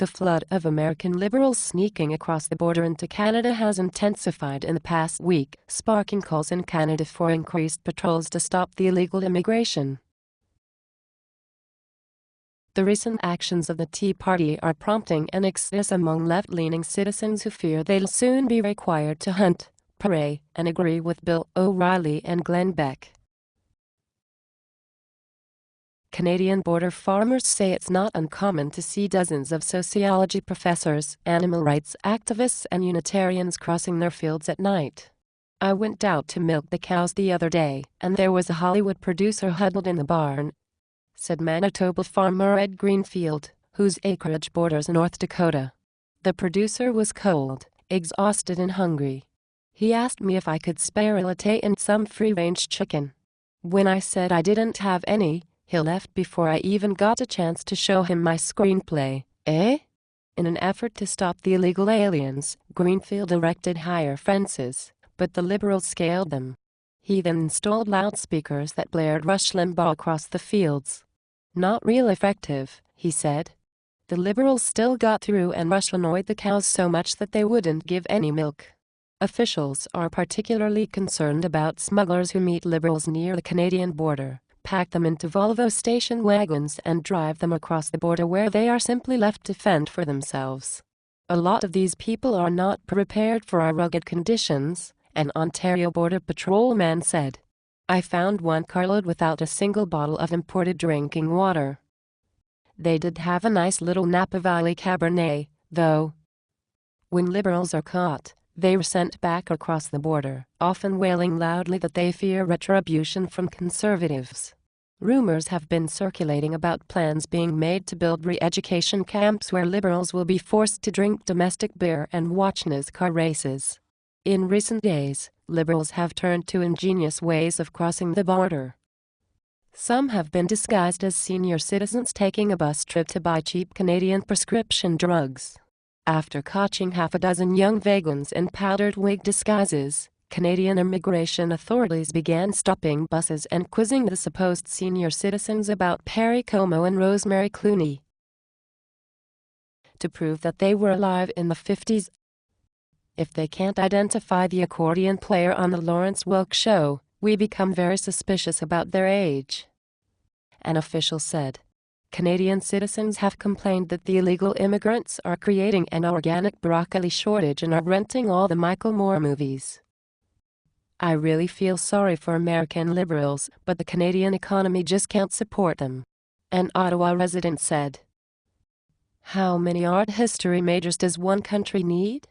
The flood of American liberals sneaking across the border into Canada has intensified in the past week, sparking calls in Canada for increased patrols to stop the illegal immigration. The recent actions of the Tea Party are prompting an exodus among left-leaning citizens who fear they'll soon be required to hunt, pray, and agree with Bill O'Reilly and Glenn Beck. Canadian border farmers say it's not uncommon to see dozens of sociology professors, animal rights activists and Unitarians crossing their fields at night. "I went out to milk the cows the other day, and there was a Hollywood producer huddled in the barn," said Manitoba farmer Ed Greenfield, whose acreage borders North Dakota. "The producer was cold, exhausted and hungry. He asked me if I could spare a latte and some free-range chicken. When I said I didn't have any, he left before I even got a chance to show him my screenplay." In an effort to stop the illegal aliens, Greenfield erected higher fences, but the Liberals scaled them. He then installed loudspeakers that blared Rush Limbaugh across the fields. "Not real effective," he said. The Liberals still got through, and Rush annoyed the cows so much that they wouldn't give any milk. Officials are particularly concerned about smugglers who meet Liberals near the Canadian border, pack them into Volvo station wagons and drive them across the border, where they are simply left to fend for themselves. "A lot of these people are not prepared for our rugged conditions," an Ontario Border Patrol man said. "I found one carload without a single bottle of imported drinking water." They did have a nice little Napa Valley Cabernet, though. When Liberals are caught, they were sent back across the border, often wailing loudly that they fear retribution from Conservatives. Rumors have been circulating about plans being made to build re-education camps where Liberals will be forced to drink domestic beer and watch NASCAR races. In recent days, Liberals have turned to ingenious ways of crossing the border. Some have been disguised as senior citizens taking a bus trip to buy cheap Canadian prescription drugs. After catching half a dozen young vegans in powdered wig disguises, Canadian immigration authorities began stopping buses and quizzing the supposed senior citizens about Perry Como and Rosemary Clooney to prove that they were alive in the 50s. "If they can't identify the accordion player on the Lawrence Welk show, we become very suspicious about their age," an official said. Canadian citizens have complained that the illegal immigrants are creating an organic broccoli shortage and are renting all the Michael Moore movies. "I really feel sorry for American liberals, but the Canadian economy just can't support them," an Ottawa resident said. "How many art history majors does one country need?"